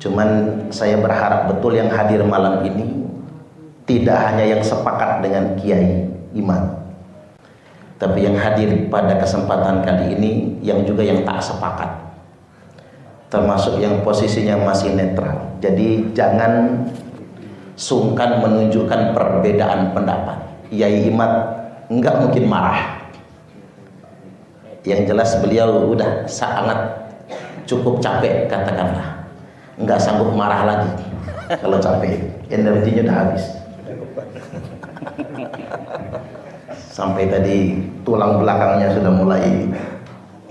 Cuman saya berharap betul yang hadir malam ini tidak hanya yang sepakat dengan Kiai Imam, tapi yang hadir pada kesempatan kali ini yang juga yang tak sepakat, termasuk yang posisinya masih netral. Jadi jangan sungkan menunjukkan perbedaan pendapat. Kiai Imam enggak mungkin marah. Yang jelas beliau udah sangat cukup capek, katakanlah nggak sanggup marah lagi. Kalau capek, energinya udah habis. Sampai tadi tulang belakangnya sudah mulai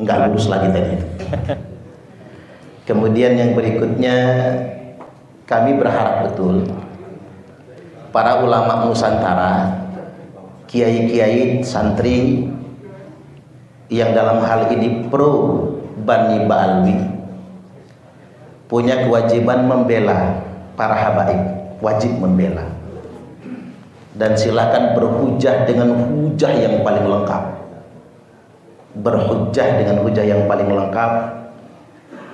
nggak lurus lagi tadi. Kemudian yang berikutnya, kami berharap betul para ulama Nusantara, kiai-kiai, santri yang dalam hal ini pro Bani Ba'alwi punya kewajiban membela para habaib, wajib membela, dan silakan berhujah dengan hujah yang paling lengkap, berhujah dengan hujah yang paling lengkap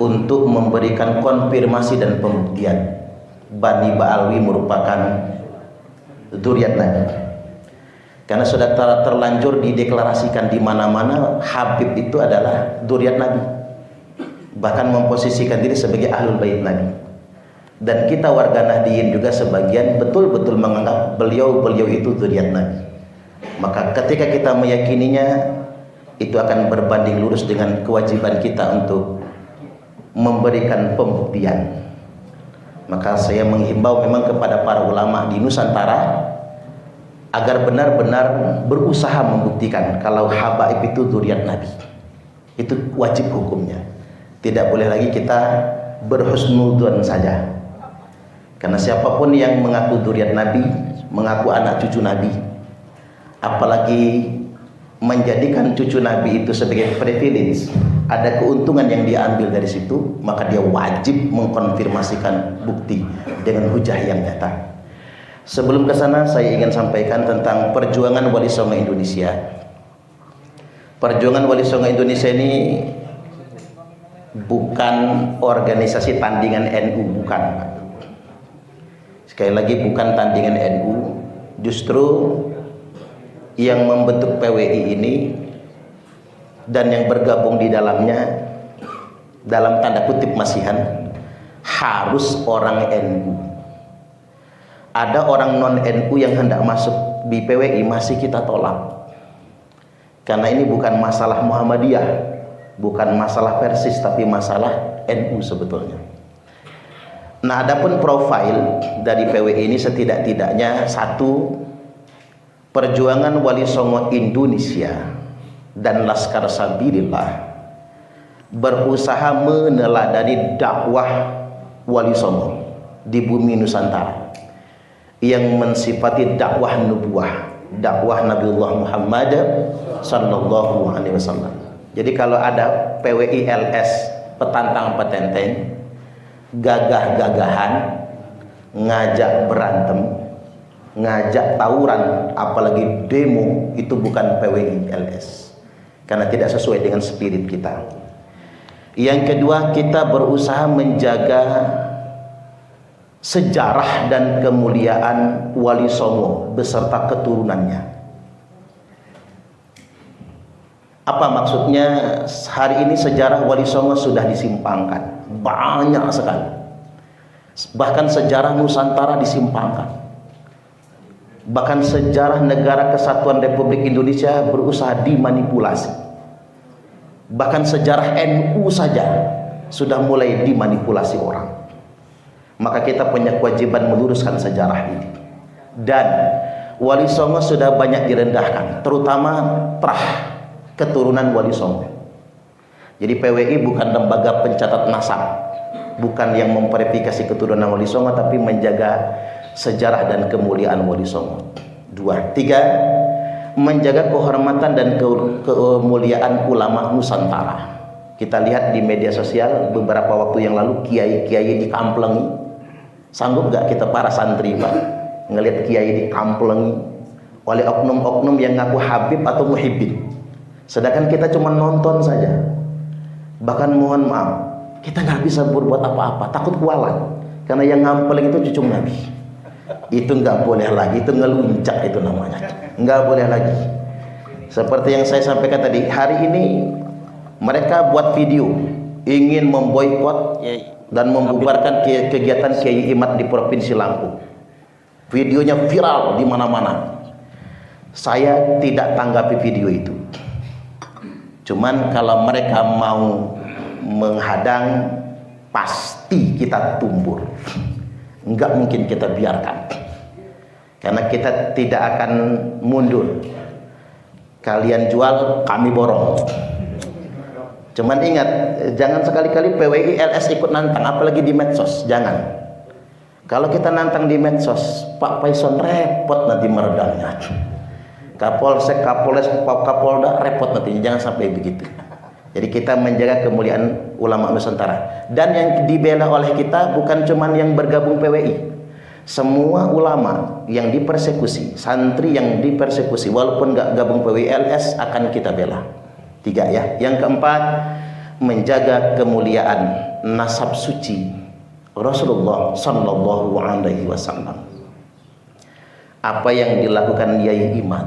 untuk memberikan konfirmasi dan pembuktian Bani Ba'alwi merupakan dzurriyyat Nabi. Karena sudah terlanjur dideklarasikan di mana-mana Habib itu adalah dzurriyyat Nabi, bahkan memposisikan diri sebagai ahlul bait Nabi. Dan kita warga Nahdliyin juga sebagian betul-betul menganggap beliau itu dzurriyyat Nabi. Maka ketika kita meyakininya, itu akan berbanding lurus dengan kewajiban kita untuk memberikan pembuktian. Maka saya menghimbau memang kepada para ulama di Nusantara agar benar-benar berusaha membuktikan kalau habaib itu dzurriyyat Nabi. Itu wajib hukumnya. Tidak boleh lagi kita berhusnudzon saja. Karena siapapun yang mengaku dzurriyyat Nabi, mengaku anak cucu Nabi, apalagi menjadikan cucu Nabi itu sebagai privilege, ada keuntungan yang dia ambil dari situ, maka dia wajib mengkonfirmasikan bukti dengan hujah yang nyata. Sebelum ke sana, saya ingin sampaikan tentang perjuangan Wali Songo Indonesia. Perjuangan Wali Songo Indonesia ini bukan organisasi tandingan NU, bukan. Sekali lagi, bukan tandingan NU. Justru yang membentuk PWI ini dan yang bergabung di dalamnya, dalam tanda kutip masihan, harus orang NU. Ada orang non NU yang hendak masuk di PWI, masih kita tolak. Karena ini bukan masalah Muhammadiyah, bukan masalah Persis, tapi masalah NU sebetulnya. Nah, adapun profil dari PWI ini setidak-tidaknya satu, perjuangan Wali Songo Indonesia dan Laskar Sabilillah berusaha meneladani dakwah Wali Songo di bumi Nusantara yang mensifati dakwah nubuah, dakwah Nabiullah Muhammad sallallahu alaihi wasallam. Jadi kalau ada PWI LS petantang petenteng, gagah-gagahan, ngajak berantem, ngajak tawuran, apalagi demo, itu bukan PWI LS, karena tidak sesuai dengan spirit kita. Yang kedua, kita berusaha menjaga sejarah dan kemuliaan Wali Songo beserta keturunannya. Apa maksudnya? Hari ini sejarah Wali Songo sudah disimpangkan, banyak sekali. Bahkan sejarah Nusantara disimpangkan. Bahkan sejarah Negara Kesatuan Republik Indonesia berusaha dimanipulasi. Bahkan sejarah NU saja sudah mulai dimanipulasi orang. Maka kita punya kewajiban meluruskan sejarah ini. Dan Wali Songo sudah banyak direndahkan, terutama terah keturunan Wali Songo. Jadi PWI bukan lembaga pencatat nasab, bukan yang memverifikasi keturunan Wali Songo, tapi menjaga sejarah dan kemuliaan Wali Songo. Dua, tiga, menjaga kehormatan dan kemuliaan ulama Nusantara. Kita lihat di media sosial beberapa waktu yang lalu, kiai-kiai dikamplengi. Sanggup gak kita para santri, Pak, ngelihat kiai dikamplengi oleh oknum-oknum yang ngaku Habib atau Muhibbin, sedangkan kita cuma nonton saja. Bahkan mohon maaf, Kita nggak bisa berbuat apa-apa, takut kualat. Karena yang ngampel itu cucu Nabi. Itu nggak boleh lagi, itu ngeluncak itu namanya. Nggak boleh lagi. Seperti yang saya sampaikan tadi, hari ini mereka buat video ingin memboikot dan membubarkan kegiatan Kiai Imad di Provinsi Lampung. Videonya viral di mana-mana. Saya tidak tanggapi video itu. Cuman kalau mereka mau menghadang, pasti kita tumbur. Enggak mungkin kita biarkan. Karena kita tidak akan mundur. Kalian jual, kami borong. Cuman ingat, jangan sekali-kali PWI LS ikut nantang, apalagi di medsos. Jangan. Kalau kita nantang di medsos, Pak Paison repot nanti meredamnya. Kapolsek, Kapolres, Kapolda repot nanti. Jangan sampai begitu. Jadi kita menjaga kemuliaan ulama Nusantara. Dan yang dibela oleh kita bukan cuman yang bergabung PWI. Semua ulama yang dipersekusi, santri yang dipersekusi, walaupun nggak gabung PWI LS, akan kita bela. 3 ya. Yang keempat, menjaga kemuliaan nasab suci Rasulullah Sallallahu Alaihi Wasallam. Apa yang dilakukan Yai Imad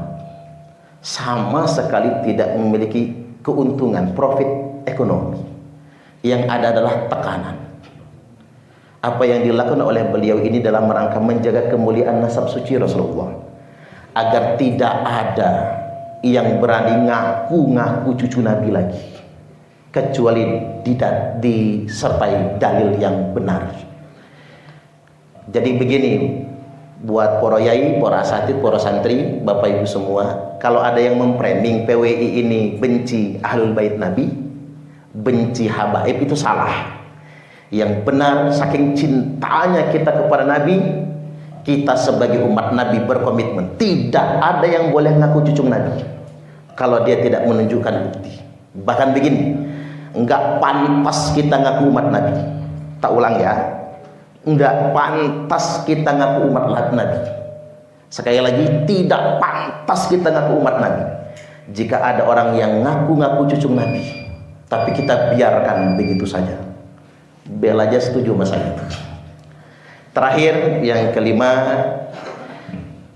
sama sekali tidak memiliki keuntungan, profit ekonomi. Yang ada adalah tekanan. Apa yang dilakukan oleh beliau ini dalam rangka menjaga kemuliaan nasab suci Rasulullah, agar tidak ada yang berani ngaku-ngaku cucu Nabi lagi, kecuali disertai dalil yang benar. Jadi begini, buat para yai, para asatid, para santri, bapak ibu semua, kalau ada yang memframing PWI ini benci ahlul bait Nabi, benci habaib, itu salah. Yang benar, saking cintanya kita kepada Nabi, kita sebagai umat Nabi berkomitmen, tidak ada yang boleh ngaku cucu Nabi kalau dia tidak menunjukkan bukti. Bahkan begini, enggak pantas kita ngaku umat Nabi. Tak ulang ya, enggak pantas kita ngaku umat Nabi. Sekali lagi, tidak pantas kita ngaku umat Nabi. Jika ada orang yang ngaku-ngaku cucu Nabi, tapi kita biarkan begitu saja, bel aja setuju masalah itu. Terakhir, yang kelima,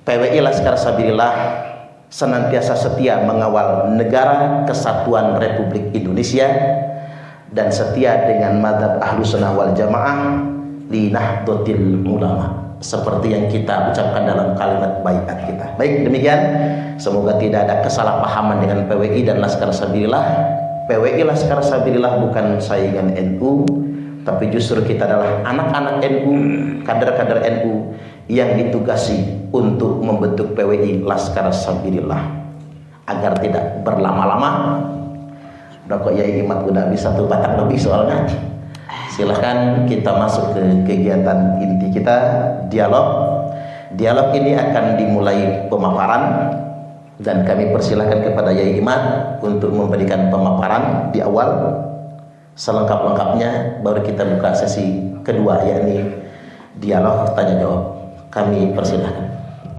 PWI Laskar Sabilillah senantiasa setia mengawal negara kesatuan Republik Indonesia dan setia dengan mazhab Ahlussunnah wal Jamaah li nahdlatul ulama, seperti yang kita ucapkan dalam kalimat baiat kita. Baik, demikian, semoga tidak ada kesalahpahaman dengan PWI dan Laskar Sabilillah. PWI Laskar Sabilillah bukan saingan NU, tapi justru kita adalah anak-anak NU, kader-kader NU yang ditugasi untuk membentuk PWI Laskar Sabilillah agar tidak berlama-lama. Udah kok Yai Imad udah bisa 1 batang lebih soalnya. Silahkan kita masuk ke kegiatan inti kita, dialog. Dialog ini akan dimulai pemaparan, dan kami persilahkan kepada Yai Imad untuk memberikan pemaparan di awal. Selengkap-lengkapnya baru kita buka sesi kedua, yakni dialog tanya jawab. Kami persilahkan.